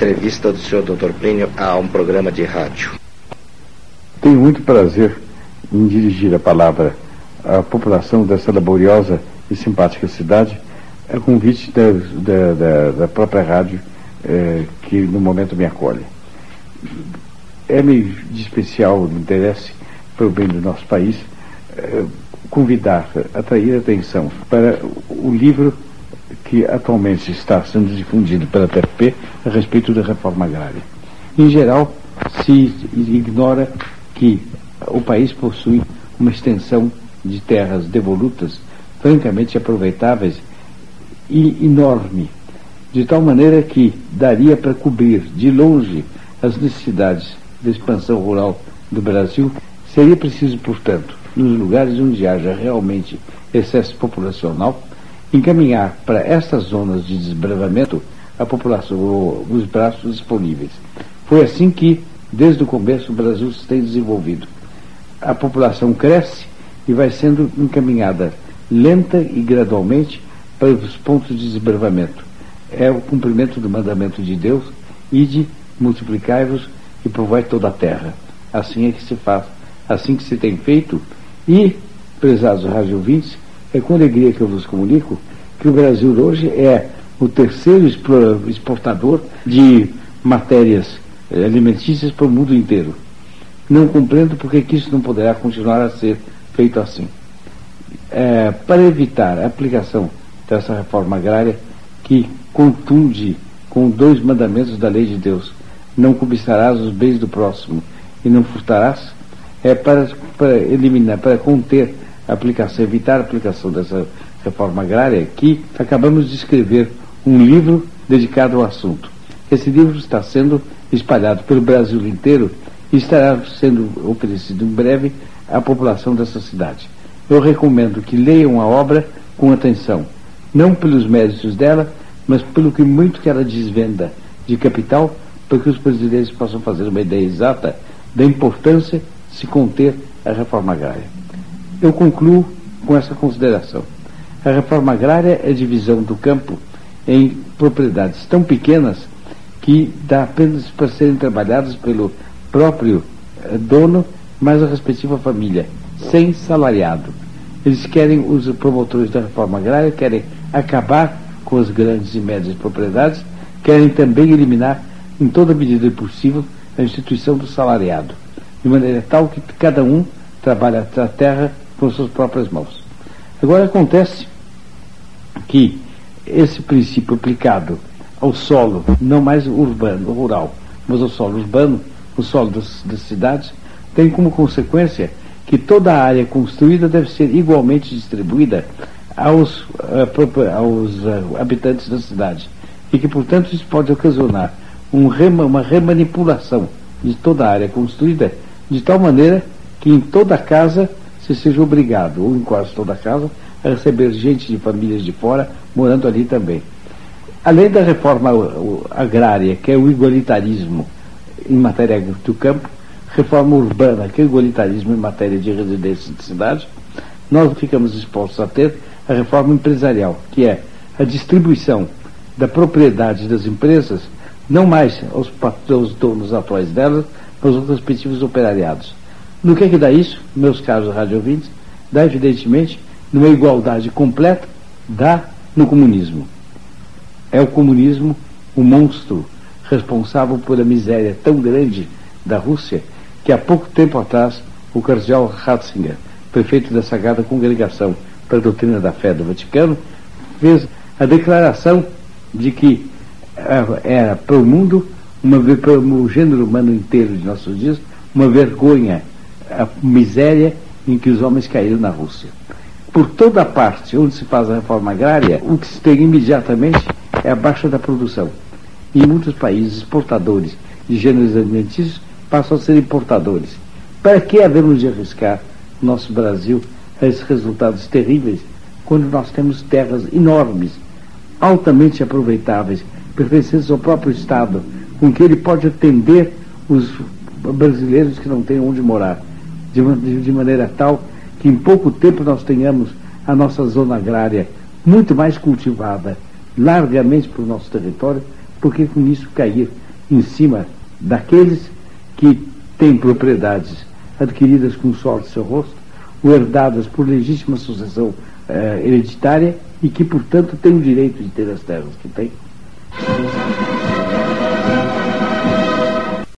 entrevista do senhor Dr. Plínio a um programa de rádio. Tenho muito prazer em dirigir a palavra à população dessa laboriosa e simpática cidade, a convite da própria rádio que no momento me acolhe. É-me de especial interesse para o bem do nosso país convidar, atrair a atenção para o livro que atualmente está sendo difundido pela TFP a respeito da reforma agrária. Em geral, se ignora que o país possui uma extensão de terras devolutas, francamente aproveitáveis e enorme, de tal maneira que daria para cobrir de longe as necessidades de expansão rural do Brasil. Seria preciso, portanto, nos lugares onde haja realmente excesso populacional, encaminhar para estas zonas de desbravamento a população, os braços disponíveis. Foi assim que, desde o começo, o Brasil se tem desenvolvido. A população cresce e vai sendo encaminhada lenta e gradualmente para os pontos de desbravamento. É o cumprimento do mandamento de Deus: ide, multiplicai-vos e povoai toda a terra. Assim é que se faz, assim que se tem feito. E, prezados radiovintes, é com alegria que eu vos comunico que o Brasil hoje é o terceiro exportador de matérias alimentícias para o mundo inteiro. Não compreendo porque que isso não poderá continuar a ser feito assim. Para evitar a aplicação dessa reforma agrária que contunde com 2 mandamentos da lei de Deus: não cobiçarás os bens do próximo e não furtarás, para eliminar, para conter a aplicação, evitar a aplicação dessa reforma agrária, que acabamos de escrever um livro dedicado ao assunto. Esse livro está sendo espalhado pelo Brasil inteiro e estará sendo oferecido em breve à população dessa cidade. Eu recomendo que leiam a obra com atenção, não pelos méritos dela, mas pelo que muito que ela desvenda de capital, para que os brasileiros possam fazer uma ideia exata da importância de se conter a reforma agrária. Eu concluo com essa consideração. A reforma agrária é a divisão do campo em propriedades tão pequenas que dá apenas para serem trabalhadas pelo próprio dono, mais a respectiva família, sem salariado. Eles querem, os promotores da reforma agrária, querem acabar com as grandes e médias propriedades, querem também eliminar, em toda medida possível, a instituição do salariado, de maneira tal que cada um trabalha a terra com suas próprias mãos. Agora acontece que esse princípio aplicado ao solo, não mais urbano, rural, mas ao solo urbano, o solo das cidades, tem como consequência que toda a área construída deve ser igualmente distribuída aos habitantes da cidade, e que, portanto, isso pode ocasionar uma remanipulação de toda a área construída, de tal maneira que em toda casa se seja obrigado, ou em quase toda casa, a receber gente de famílias de fora morando ali também. Além da reforma agrária, que é o igualitarismo em matéria do campo, reforma urbana, que é o igualitarismo em matéria de residência de cidade, nós ficamos expostos a ter a reforma empresarial, que é a distribuição da propriedade das empresas, não mais aos donos atuais delas, mas aos respectivos operariados. No que dá isso, meus caros radiovintes? Dá, evidentemente, numa igualdade completa, dá no comunismo. É o comunismo o monstro responsável por a miséria tão grande da Rússia, que há pouco tempo atrás o cardeal Ratzinger, prefeito da Sagrada Congregação para a Doutrina da Fé do Vaticano, fez a declaração de que era para o mundo, para o gênero humano inteiro de nossos dias, uma vergonha a miséria em que os homens caíram na Rússia. Por toda a parte onde se faz a reforma agrária, o que se tem imediatamente é a baixa da produção. E em muitos países exportadores de gêneros alimentícios passam a ser importadores. Para que havemos de arriscar o nosso Brasil a esses resultados terríveis, quando nós temos terras enormes, altamente aproveitáveis, pertencentes ao próprio Estado, com que ele pode atender os brasileiros que não têm onde morar, de maneira tal que em pouco tempo nós tenhamos a nossa zona agrária muito mais cultivada, largamente para o nosso território, porque com isso cair em cima daqueles que têm propriedades adquiridas com o suor de seu rosto, ou herdadas por legítima sucessão hereditária, e que, portanto, têm o direito de ter as terras que têm.